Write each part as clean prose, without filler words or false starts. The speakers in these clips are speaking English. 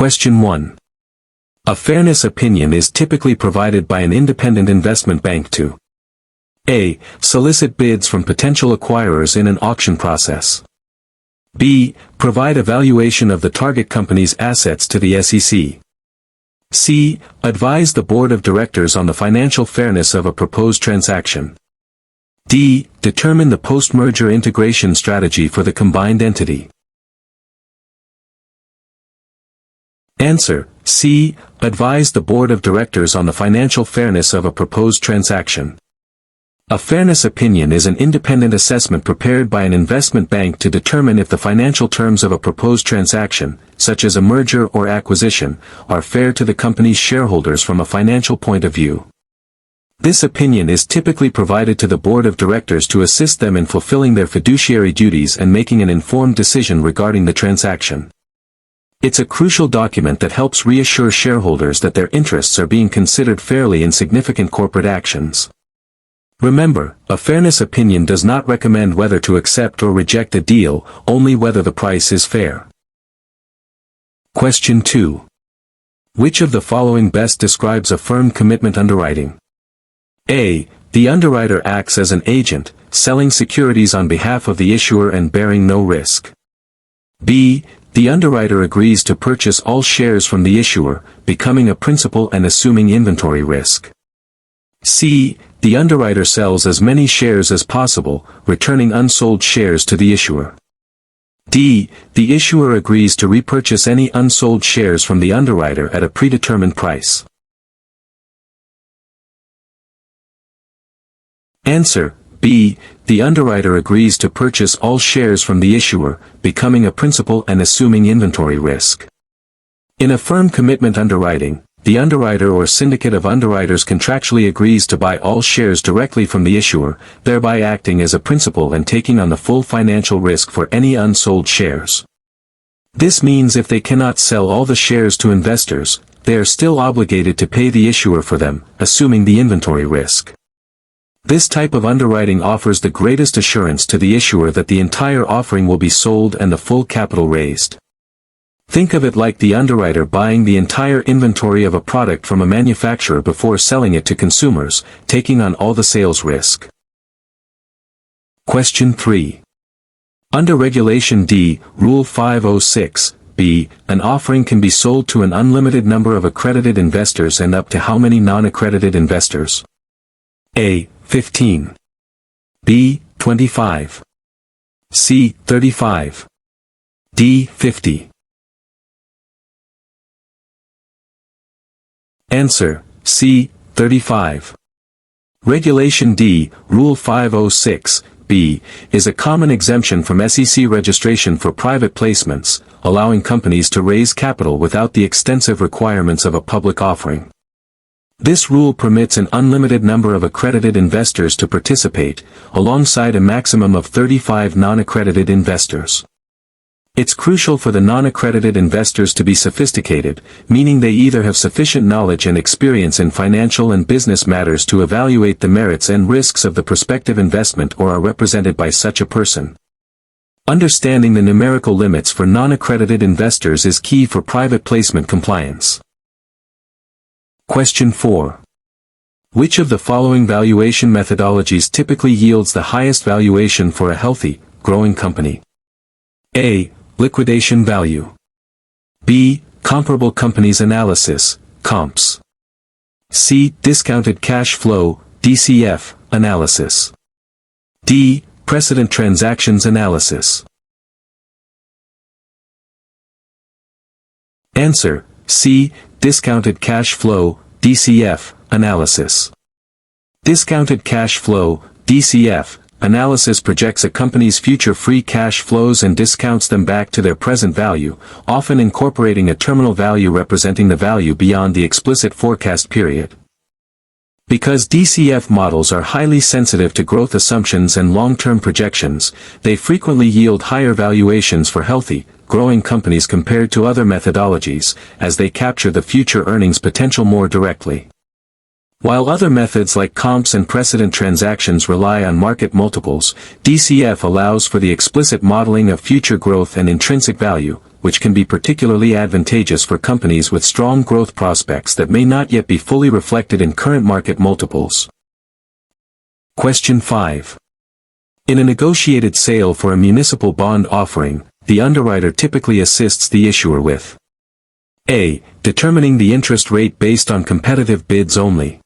Question 1. A fairness opinion is typically provided by an independent investment bank to A. Solicit bids from potential acquirers in an auction process. B. Provide a valuation of the target company's assets to the SEC. C. Advise the board of directors on the financial fairness of a proposed transaction. D. Determine the post-merger integration strategy for the combined entity. Answer: C. Advise the board of directors on the financial fairness of a proposed transaction. A fairness opinion is an independent assessment prepared by an investment bank to determine if the financial terms of a proposed transaction, such as a merger or acquisition, are fair to the company's shareholders from a financial point of view. This opinion is typically provided to the board of directors to assist them in fulfilling their fiduciary duties and making an informed decision regarding the transaction. It's a crucial document that helps reassure shareholders that their interests are being considered fairly in significant corporate actions. Remember, a fairness opinion does not recommend whether to accept or reject a deal, only whether the price is fair. Question 2. Which of the following best describes a firm commitment underwriting? A. The underwriter acts as an agent, selling securities on behalf of the issuer and bearing no risk. B. The underwriter agrees to purchase all shares from the issuer, becoming a principal and assuming inventory risk. C. The underwriter sells as many shares as possible, returning unsold shares to the issuer. D. The issuer agrees to repurchase any unsold shares from the underwriter at a predetermined price. Answer: B. The underwriter agrees to purchase all shares from the issuer, becoming a principal and assuming inventory risk. In a firm commitment underwriting, the underwriter or syndicate of underwriters contractually agrees to buy all shares directly from the issuer, thereby acting as a principal and taking on the full financial risk for any unsold shares. This means if they cannot sell all the shares to investors, they are still obligated to pay the issuer for them, assuming the inventory risk. This type of underwriting offers the greatest assurance to the issuer that the entire offering will be sold and the full capital raised. Think of it like the underwriter buying the entire inventory of a product from a manufacturer before selling it to consumers, taking on all the sales risk. Question 3. Under Regulation D, Rule 506(b), an offering can be sold to an unlimited number of accredited investors and up to how many non-accredited investors? A. 15. B. 25. C. 35. D. 50. Answer: C. 35. Regulation D, Rule 506(b), is a common exemption from SEC registration for private placements, allowing companies to raise capital without the extensive requirements of a public offering. This rule permits an unlimited number of accredited investors to participate, alongside a maximum of 35 non-accredited investors. It's crucial for the non-accredited investors to be sophisticated, meaning they either have sufficient knowledge and experience in financial and business matters to evaluate the merits and risks of the prospective investment or are represented by such a person. Understanding the numerical limits for non-accredited investors is key for private placement compliance. Question 4. Which of the following valuation methodologies typically yields the highest valuation for a healthy, growing company? A. Liquidation value. B. Comparable companies analysis, comps. C. Discounted cash flow, DCF, analysis. D. Precedent transactions analysis. Answer: C. Discounted cash flow, DCF, analysis. Discounted cash flow, DCF, analysis projects a company's future free cash flows and discounts them back to their present value, often incorporating a terminal value representing the value beyond the explicit forecast period. Because DCF models are highly sensitive to growth assumptions and long-term projections, they frequently yield higher valuations for healthy, growing companies compared to other methodologies, as they capture the future earnings potential more directly. While other methods like comps and precedent transactions rely on market multiples, DCF allows for the explicit modeling of future growth and intrinsic value, which can be particularly advantageous for companies with strong growth prospects that may not yet be fully reflected in current market multiples. Question 5. In a negotiated sale for a municipal bond offering, the underwriter typically assists the issuer with A. Determining the interest rate based on competitive bids only.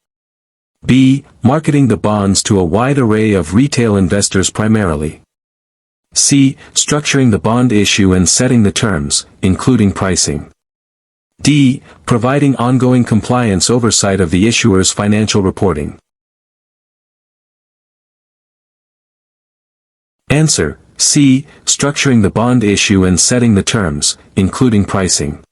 B. Marketing the bonds to a wide array of retail investors primarily. C. Structuring the bond issue and setting the terms, including pricing. D. Providing ongoing compliance oversight of the issuer's financial reporting. Answer: C. Structuring the bond issue and setting the terms, including pricing.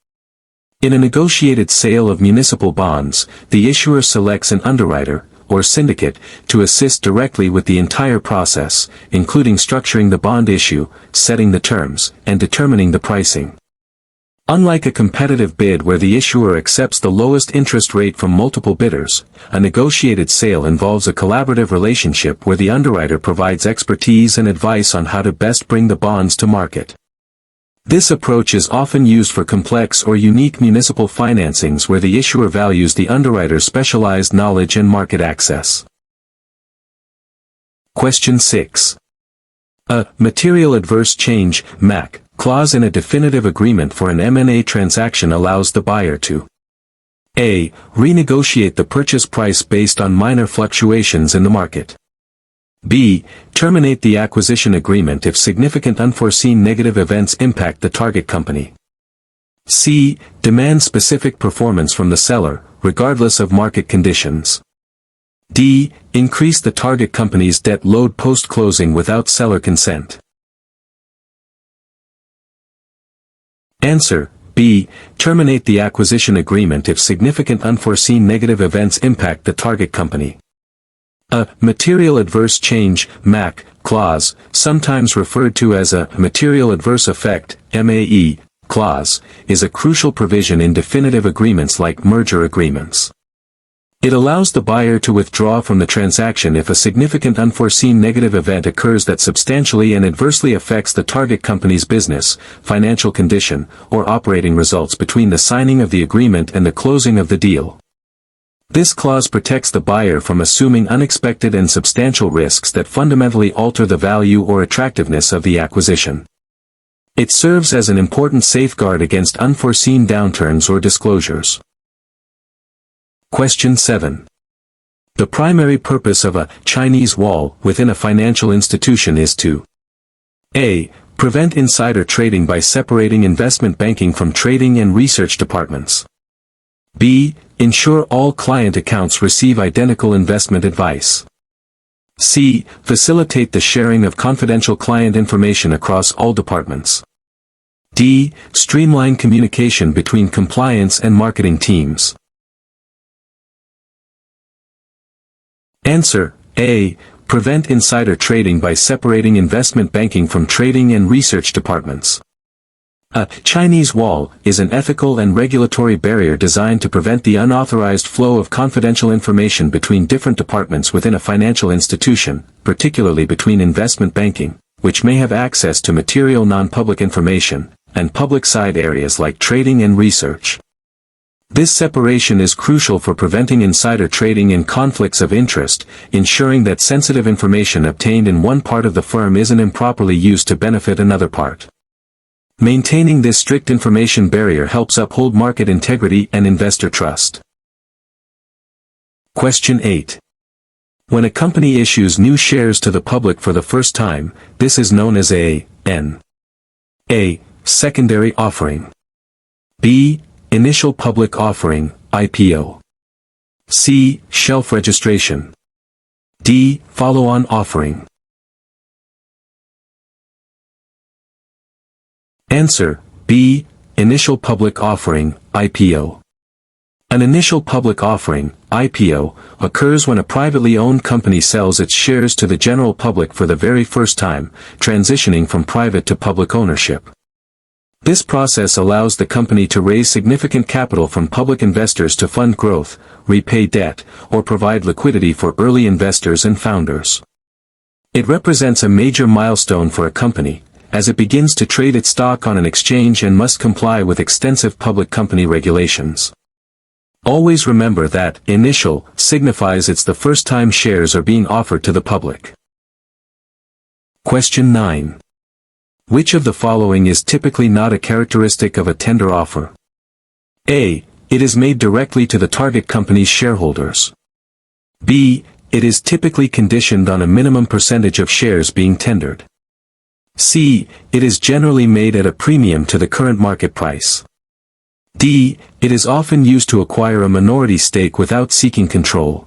In a negotiated sale of municipal bonds, the issuer selects an underwriter, or syndicate, to assist directly with the entire process, including structuring the bond issue, setting the terms, and determining the pricing. Unlike a competitive bid where the issuer accepts the lowest interest rate from multiple bidders, a negotiated sale involves a collaborative relationship where the underwriter provides expertise and advice on how to best bring the bonds to market. This approach is often used for complex or unique municipal financings where the issuer values the underwriter's specialized knowledge and market access. Question 6. A material adverse change (MAC) clause in a definitive agreement for an M&A transaction allows the buyer to A. Renegotiate the purchase price based on minor fluctuations in the market. B. Terminate the acquisition agreement if significant unforeseen negative events impact the target company. C. Demand specific performance from the seller, regardless of market conditions. D. Increase the target company's debt load post-closing without seller consent. Answer: B. Terminate the acquisition agreement if significant unforeseen negative events impact the target company. A material adverse change (MAC) clause, sometimes referred to as a material adverse effect (MAE) clause, is a crucial provision in definitive agreements like merger agreements. It allows the buyer to withdraw from the transaction if a significant unforeseen negative event occurs that substantially and adversely affects the target company's business, financial condition, or operating results between the signing of the agreement and the closing of the deal. This clause protects the buyer from assuming unexpected and substantial risks that fundamentally alter the value or attractiveness of the acquisition. It serves as an important safeguard against unforeseen downturns or disclosures. Question 7. The primary purpose of a Chinese wall within a financial institution is to A. Prevent insider trading by separating investment banking from trading and research departments. B. Ensure all client accounts receive identical investment advice. C. Facilitate the sharing of confidential client information across all departments. D. Streamline communication between compliance and marketing teams. Answer: A. Prevent insider trading by separating investment banking from trading and research departments. A Chinese wall is an ethical and regulatory barrier designed to prevent the unauthorized flow of confidential information between different departments within a financial institution, particularly between investment banking, which may have access to material non-public information, and public side areas like trading and research. This separation is crucial for preventing insider trading and conflicts of interest, ensuring that sensitive information obtained in one part of the firm isn't improperly used to benefit another part. Maintaining this strict information barrier helps uphold market integrity and investor trust. Question 8. When a company issues new shares to the public for the first time, this is known as A. Secondary offering. B. Initial public offering, IPO. C. Shelf registration. D. Follow-on offering. Answer: B. Initial public offering, IPO. An initial public offering, IPO, occurs when a privately owned company sells its shares to the general public for the very first time, transitioning from private to public ownership. This process allows the company to raise significant capital from public investors to fund growth, repay debt, or provide liquidity for early investors and founders. It represents a major milestone for a company, as it begins to trade its stock on an exchange and must comply with extensive public company regulations. Always remember that initial signifies it's the first time shares are being offered to the public. Question 9. Which of the following is typically not a characteristic of a tender offer? A. It is made directly to the target company's shareholders. B. It is typically conditioned on a minimum percentage of shares being tendered. C. It is generally made at a premium to the current market price. D. It is often used to acquire a minority stake without seeking control.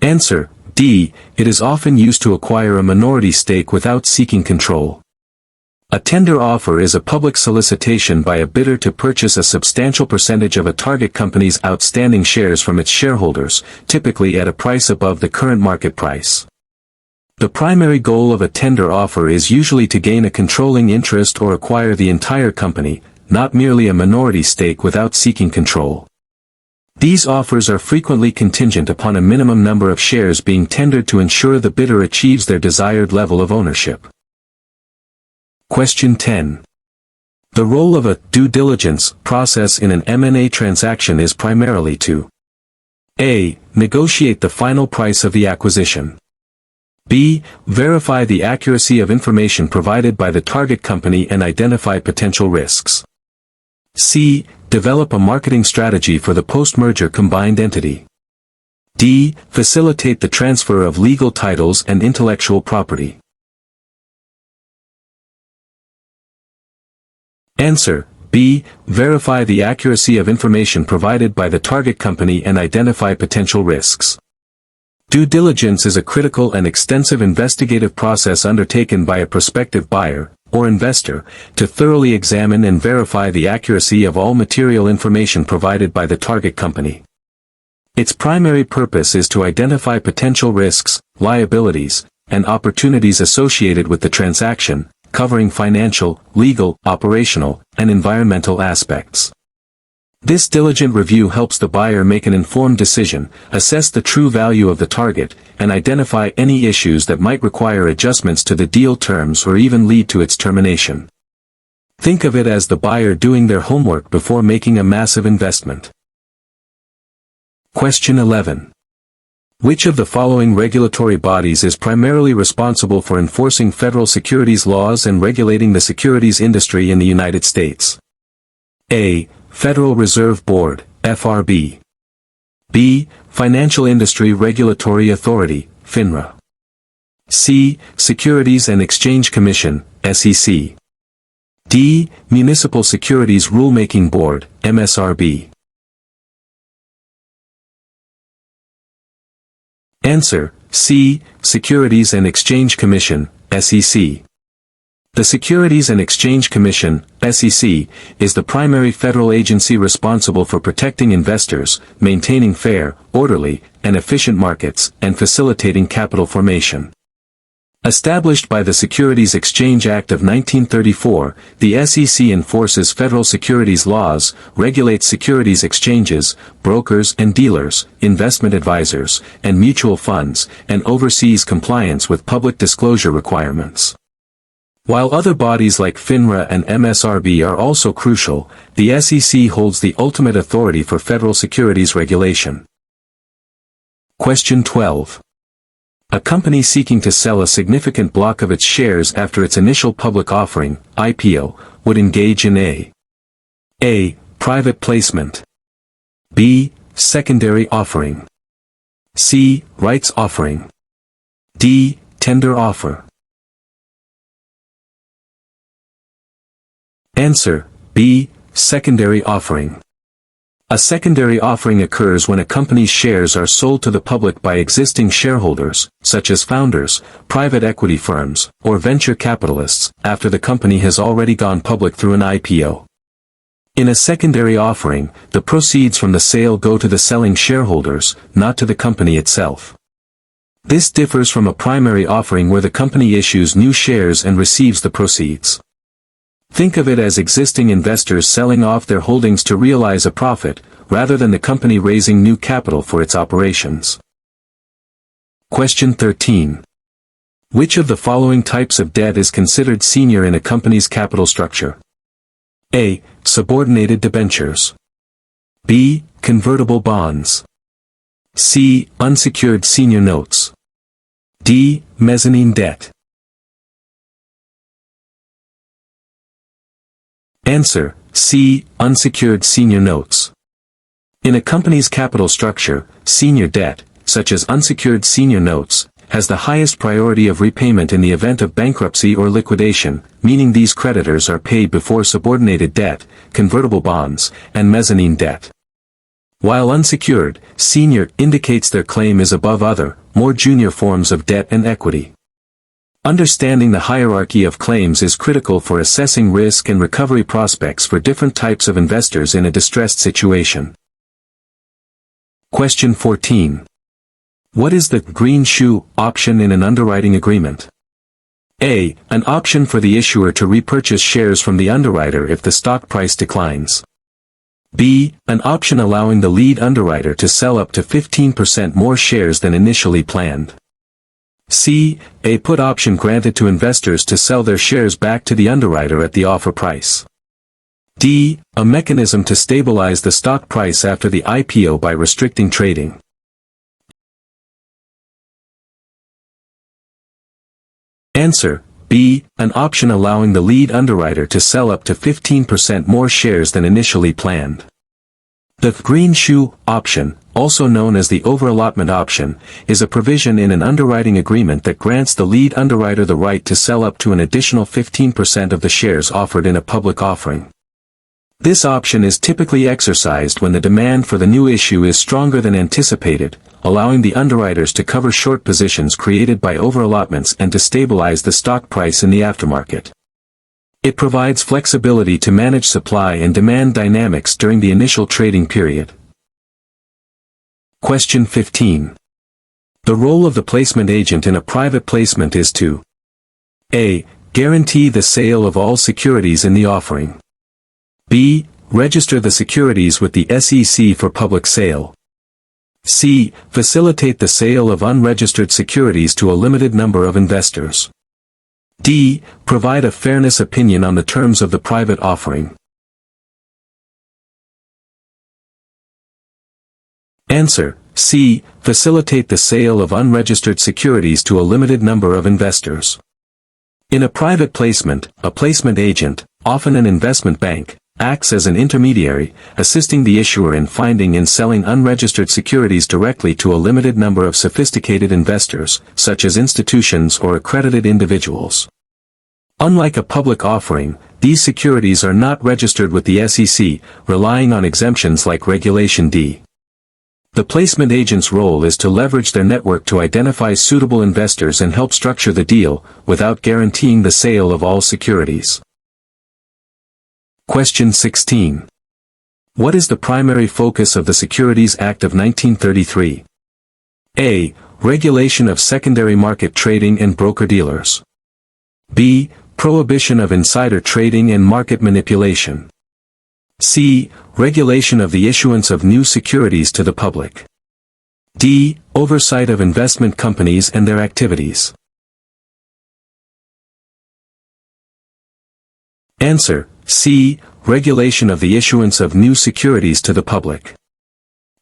Answer: D. It is often used to acquire a minority stake without seeking control. A tender offer is a public solicitation by a bidder to purchase a substantial percentage of a target company's outstanding shares from its shareholders, typically at a price above the current market price. The primary goal of a tender offer is usually to gain a controlling interest or acquire the entire company, not merely a minority stake without seeking control. These offers are frequently contingent upon a minimum number of shares being tendered to ensure the bidder achieves their desired level of ownership. Question 10. The role of a due diligence process in an M&A transaction is primarily to A. Negotiate the final price of the acquisition. B. Verify the accuracy of information provided by the target company and identify potential risks. C. Develop a marketing strategy for the post-merger combined entity. D. Facilitate the transfer of legal titles and intellectual property. Answer: B. Verify the accuracy of information provided by the target company and identify potential risks. Due diligence is a critical and extensive investigative process undertaken by a prospective buyer, or investor, to thoroughly examine and verify the accuracy of all material information provided by the target company. Its primary purpose is to identify potential risks, liabilities, and opportunities associated with the transaction, covering financial, legal, operational, and environmental aspects. This diligent review helps the buyer make an informed decision, assess the true value of the target, and identify any issues that might require adjustments to the deal terms or even lead to its termination. Think of it as the buyer doing their homework before making a massive investment. Question 11. Which of the following regulatory bodies is primarily responsible for enforcing federal securities laws and regulating the securities industry in the United States? A. Federal Reserve Board, FRB. B. Financial Industry Regulatory Authority, FINRA. C. Securities and Exchange Commission, SEC. D. Municipal Securities Rulemaking Board, MSRB. Answer: C. Securities and Exchange Commission, SEC. The Securities and Exchange Commission, SEC, is the primary federal agency responsible for protecting investors, maintaining fair, orderly, and efficient markets, and facilitating capital formation. Established by the Securities Exchange Act of 1934, the SEC enforces federal securities laws, regulates securities exchanges, brokers and dealers, investment advisors, and mutual funds, and oversees compliance with public disclosure requirements. While other bodies like FINRA and MSRB are also crucial, the SEC holds the ultimate authority for federal securities regulation. Question 12. A company seeking to sell a significant block of its shares after its initial public offering, IPO, would engage in A. Private placement. B. Secondary offering. C. Rights offering. D. Tender offer. Answer: B. Secondary offering. A secondary offering occurs when a company's shares are sold to the public by existing shareholders, such as founders, private equity firms, or venture capitalists, after the company has already gone public through an IPO. In a secondary offering, the proceeds from the sale go to the selling shareholders, not to the company itself. This differs from a primary offering where the company issues new shares and receives the proceeds. Think of it as existing investors selling off their holdings to realize a profit, rather than the company raising new capital for its operations. Question 13. Which of the following types of debt is considered senior in a company's capital structure? A. Subordinated debentures. B. Convertible bonds. C. Unsecured senior notes. D. Mezzanine debt. Answer: C. Unsecured senior notes. In a company's capital structure, senior debt, such as unsecured senior notes, has the highest priority of repayment in the event of bankruptcy or liquidation, meaning these creditors are paid before subordinated debt, convertible bonds, and mezzanine debt. While unsecured, senior indicates their claim is above other, more junior forms of debt and equity. Understanding the hierarchy of claims is critical for assessing risk and recovery prospects for different types of investors in a distressed situation. Question 14. What is the green shoe option in an underwriting agreement? A. An option for the issuer to repurchase shares from the underwriter if the stock price declines. B. An option allowing the lead underwriter to sell up to 15% more shares than initially planned. C. A put option granted to investors to sell their shares back to the underwriter at the offer price. D. A mechanism to stabilize the stock price after the IPO by restricting trading. Answer: B. An option allowing the lead underwriter to sell up to 15% more shares than initially planned. The green shoe option, also known as the overallotment option, is a provision in an underwriting agreement that grants the lead underwriter the right to sell up to an additional 15% of the shares offered in a public offering. This option is typically exercised when the demand for the new issue is stronger than anticipated, allowing the underwriters to cover short positions created by overallotments and to stabilize the stock price in the aftermarket. It provides flexibility to manage supply and demand dynamics during the initial trading period. Question 15. The role of the placement agent in a private placement is to A. Guarantee the sale of all securities in the offering. B. Register the securities with the SEC for public sale. C. Facilitate the sale of unregistered securities to a limited number of investors. D. Provide a fairness opinion on the terms of the private offering. Answer: C. Facilitate the sale of unregistered securities to a limited number of investors. In a private placement, a placement agent, often an investment bank, acts as an intermediary, assisting the issuer in finding and selling unregistered securities directly to a limited number of sophisticated investors, such as institutions or accredited individuals. Unlike a public offering, these securities are not registered with the SEC, relying on exemptions like Regulation D. The placement agent's role is to leverage their network to identify suitable investors and help structure the deal, without guaranteeing the sale of all securities. Question 16. What is the primary focus of the Securities Act of 1933? A. Regulation of secondary market trading and broker-dealers. B. Prohibition of insider trading and market manipulation. C. Regulation of the issuance of new securities to the public. D. Oversight of investment companies and their activities. Answer: C. Regulation of the issuance of new securities to the public.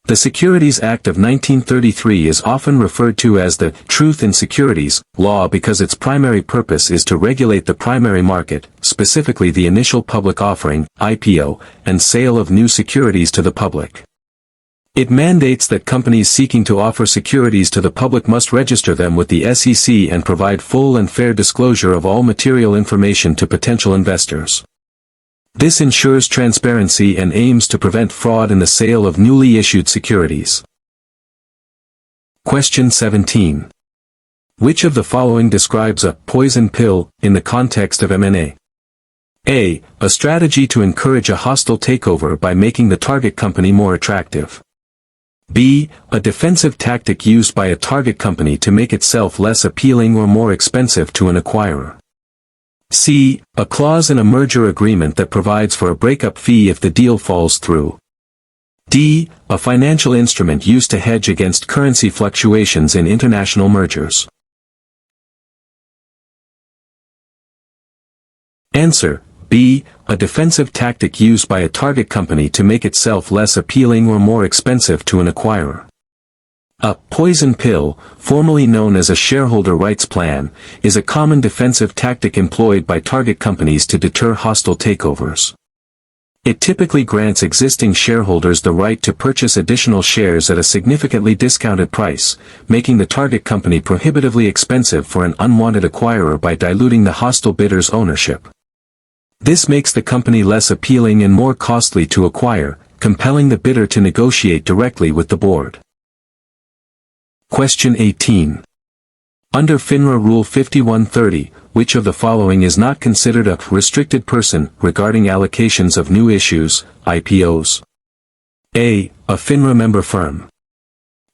The Securities Act of 1933 is often referred to as the Truth in Securities law because its primary purpose is to regulate the primary market, specifically the initial public offering, IPO, and sale of new securities to the public. It mandates that companies seeking to offer securities to the public must register them with the SEC and provide full and fair disclosure of all material information to potential investors. This ensures transparency and aims to prevent fraud in the sale of newly issued securities. Question 17. Which of the following describes a poison pill in the context of M&A? A. A strategy to encourage a hostile takeover by making the target company more attractive. B. A defensive tactic used by a target company to make itself less appealing or more expensive to an acquirer. C. A clause in a merger agreement that provides for a breakup fee if the deal falls through. D. A financial instrument used to hedge against currency fluctuations in international mergers. Answer: B. A defensive tactic used by a target company to make itself less appealing or more expensive to an acquirer. A poison pill, formerly known as a shareholder rights plan, is a common defensive tactic employed by target companies to deter hostile takeovers. It typically grants existing shareholders the right to purchase additional shares at a significantly discounted price, making the target company prohibitively expensive for an unwanted acquirer by diluting the hostile bidder's ownership. This makes the company less appealing and more costly to acquire, compelling the bidder to negotiate directly with the board. Question 18. Under FINRA Rule 5130, which of the following is not considered a restricted person regarding allocations of new issues, IPOs? A. A FINRA member firm.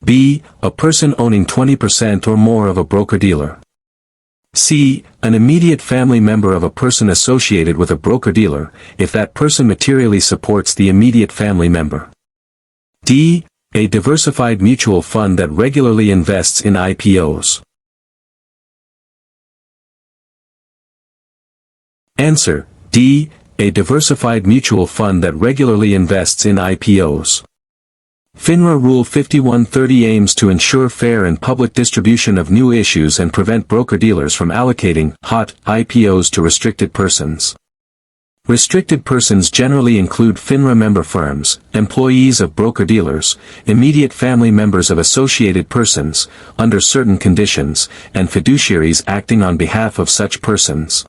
B. A person owning 20% or more of a broker-dealer. C. An immediate family member of a person associated with a broker-dealer, if that person materially supports the immediate family member. D. A diversified mutual fund that regularly invests in IPOs. Answer: D. A diversified mutual fund that regularly invests in IPOs. FINRA Rule 5130 aims to ensure fair and public distribution of new issues and prevent broker-dealers from allocating hot IPOs to restricted persons. Restricted persons generally include FINRA member firms, employees of broker-dealers, immediate family members of associated persons, under certain conditions, and fiduciaries acting on behalf of such persons.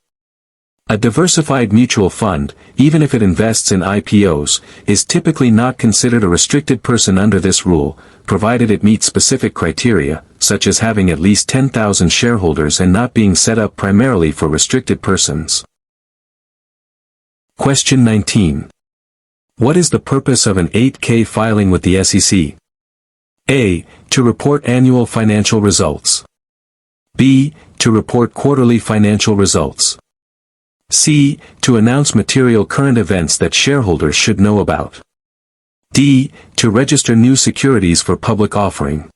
A diversified mutual fund, even if it invests in IPOs, is typically not considered a restricted person under this rule, provided it meets specific criteria, such as having at least 10,000 shareholders and not being set up primarily for restricted persons. Question 19. What is the purpose of an 8K filing with the SEC? A. To report annual financial results. B. To report quarterly financial results. C. To announce material current events that shareholders should know about. D. To register new securities for public offering.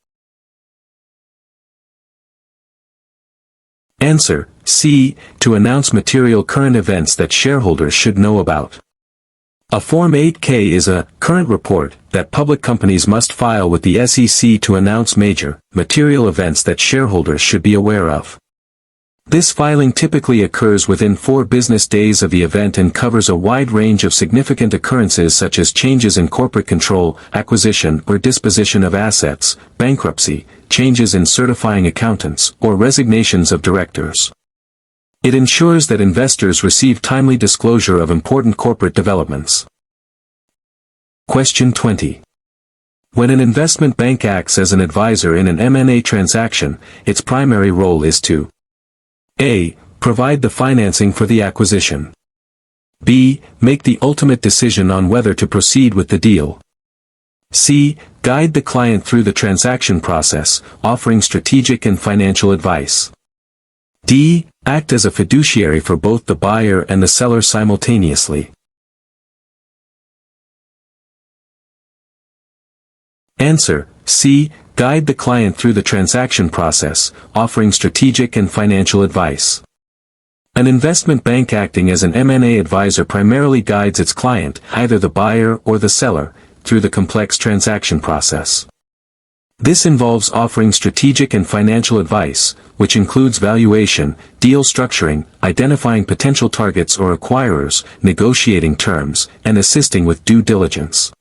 Answer: C. To announce material current events that shareholders should know about. A Form 8K is a current report that public companies must file with the SEC to announce major, material events that shareholders should be aware of. This filing typically occurs within 4 business days of the event and covers a wide range of significant occurrences such as changes in corporate control, acquisition or disposition of assets, bankruptcy, changes in certifying accountants, or resignations of directors. It ensures that investors receive timely disclosure of important corporate developments. Question 20. When an investment bank acts as an advisor in an M&A transaction, its primary role is to A. Provide the financing for the acquisition. B. Make the ultimate decision on whether to proceed with the deal. C. Guide the client through the transaction process, offering strategic and financial advice. D. Act as a fiduciary for both the buyer and the seller simultaneously. Answer: C. Guide the client through the transaction process, offering strategic and financial advice. An investment bank acting as an M&A advisor primarily guides its client, either the buyer or the seller, through the complex transaction process. This involves offering strategic and financial advice, which includes valuation, deal structuring, identifying potential targets or acquirers, negotiating terms, and assisting with due diligence.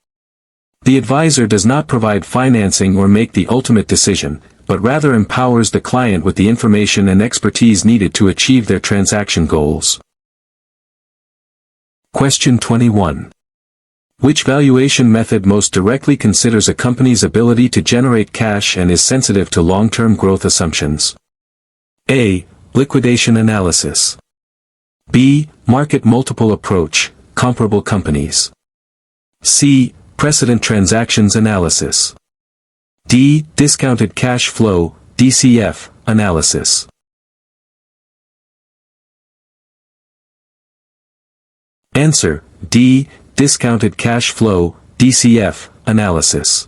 The advisor does not provide financing or make the ultimate decision, but rather empowers the client with the information and expertise needed to achieve their transaction goals. Question 21. Which valuation method most directly considers a company's ability to generate cash and is sensitive to long-term growth assumptions? A. Liquidation analysis. B. Market multiple approach, comparable companies. C. Precedent transactions analysis. D. Discounted cash flow, DCF, analysis. Answer: D. Discounted cash flow, DCF, analysis.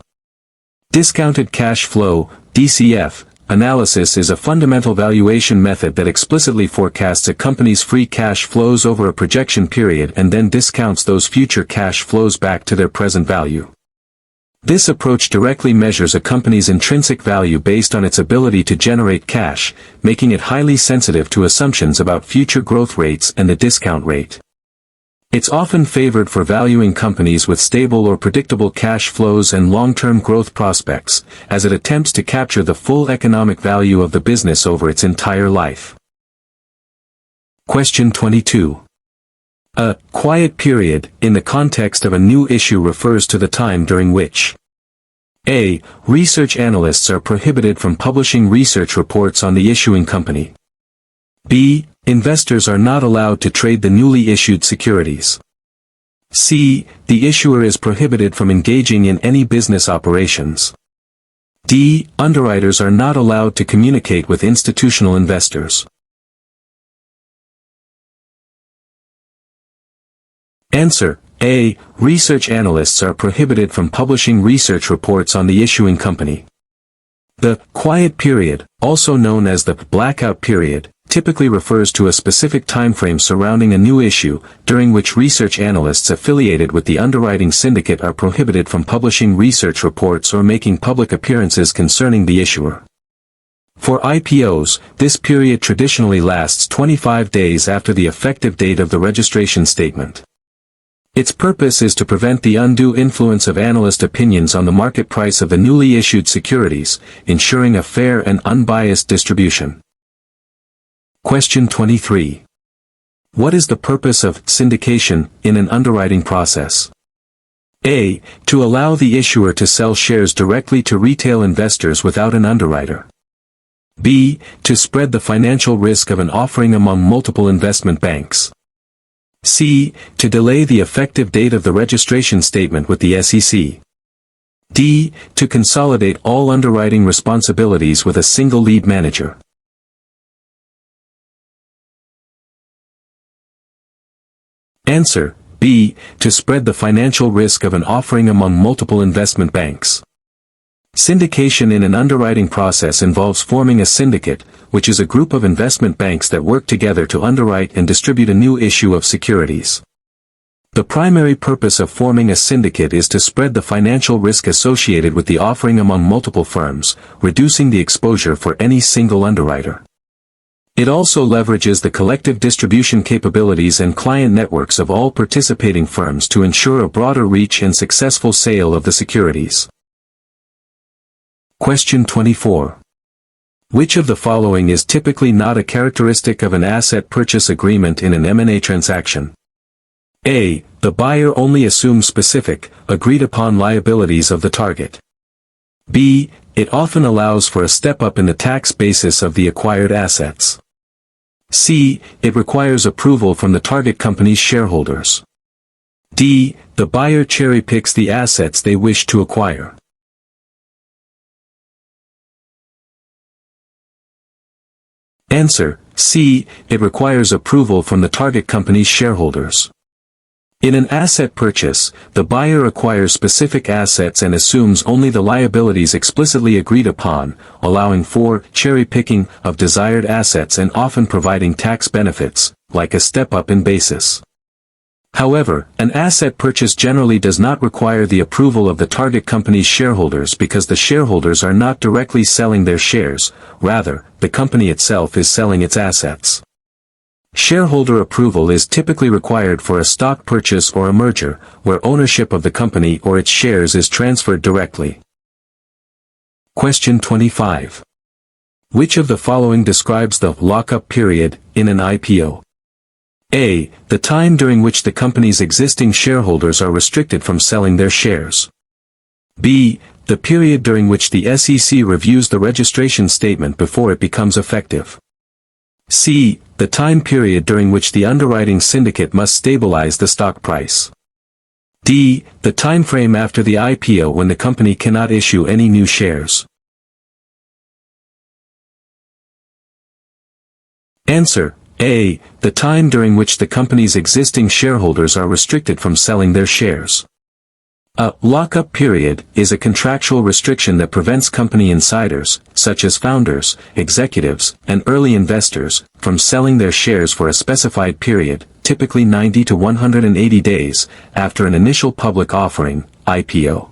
Discounted cash flow, DCF, analysis is a fundamental valuation method that explicitly forecasts a company's free cash flows over a projection period and then discounts those future cash flows back to their present value. This approach directly measures a company's intrinsic value based on its ability to generate cash, making it highly sensitive to assumptions about future growth rates and the discount rate. It's often favored for valuing companies with stable or predictable cash flows and long-term growth prospects, as it attempts to capture the full economic value of the business over its entire life. Question 22. A quiet period, in the context of a new issue, refers to the time during which A. Research analysts are prohibited from publishing research reports on the issuing company. B. Investors are not allowed to trade the newly issued securities. C. The issuer is prohibited from engaging in any business operations. D. Underwriters are not allowed to communicate with institutional investors. Answer: A. Research analysts are prohibited from publishing research reports on the issuing company. The quiet period, also known as the blackout period, typically refers to a specific timeframe surrounding a new issue, during which research analysts affiliated with the underwriting syndicate are prohibited from publishing research reports or making public appearances concerning the issuer. For IPOs, this period traditionally lasts 25 days after the effective date of the registration statement. Its purpose is to prevent the undue influence of analyst opinions on the market price of the newly issued securities, ensuring a fair and unbiased distribution. Question 23. What is the purpose of syndication in an underwriting process? A. To allow the issuer to sell shares directly to retail investors without an underwriter. B. To spread the financial risk of an offering among multiple investment banks. C. To delay the effective date of the registration statement with the SEC. D. To consolidate all underwriting responsibilities with a single lead manager. Answer: B. To spread the financial risk of an offering among multiple investment banks. Syndication in an underwriting process involves forming a syndicate, which is a group of investment banks that work together to underwrite and distribute a new issue of securities. The primary purpose of forming a syndicate is to spread the financial risk associated with the offering among multiple firms, reducing the exposure for any single underwriter. It also leverages the collective distribution capabilities and client networks of all participating firms to ensure a broader reach and successful sale of the securities. Question 24. Which of the following is typically not a characteristic of an asset purchase agreement in an M&A transaction? A. The buyer only assumes specific, agreed-upon liabilities of the target. B. It often allows for a step-up in the tax basis of the acquired assets. C. It requires approval from the target company's shareholders. D. The buyer cherry-picks the assets they wish to acquire. Answer: C. It requires approval from the target company's shareholders. In an asset purchase, the buyer acquires specific assets and assumes only the liabilities explicitly agreed upon, allowing for cherry-picking of desired assets and often providing tax benefits, like a step-up in basis. However, an asset purchase generally does not require the approval of the target company's shareholders because the shareholders are not directly selling their shares, rather, the company itself is selling its assets. Shareholder approval is typically required for a stock purchase or a merger, where ownership of the company or its shares is transferred directly. Question 25. Which of the following describes the lock-up period in an IPO? A. The time during which the company's existing shareholders are restricted from selling their shares. B. The period during which the SEC reviews the registration statement before it becomes effective. C. The time period during which the underwriting syndicate must stabilize the stock price. D. The time frame after the IPO when the company cannot issue any new shares. Answer: A. The time during which the company's existing shareholders are restricted from selling their shares. A lock-up period is a contractual restriction that prevents company insiders, such as founders, executives, and early investors, from selling their shares for a specified period, typically 90 to 180 days, after an initial public offering, IPO.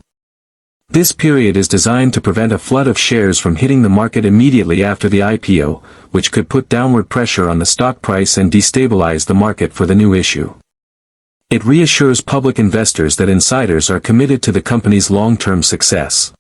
This period is designed to prevent a flood of shares from hitting the market immediately after the IPO, which could put downward pressure on the stock price and destabilize the market for the new issue. It reassures public investors that insiders are committed to the company's long-term success.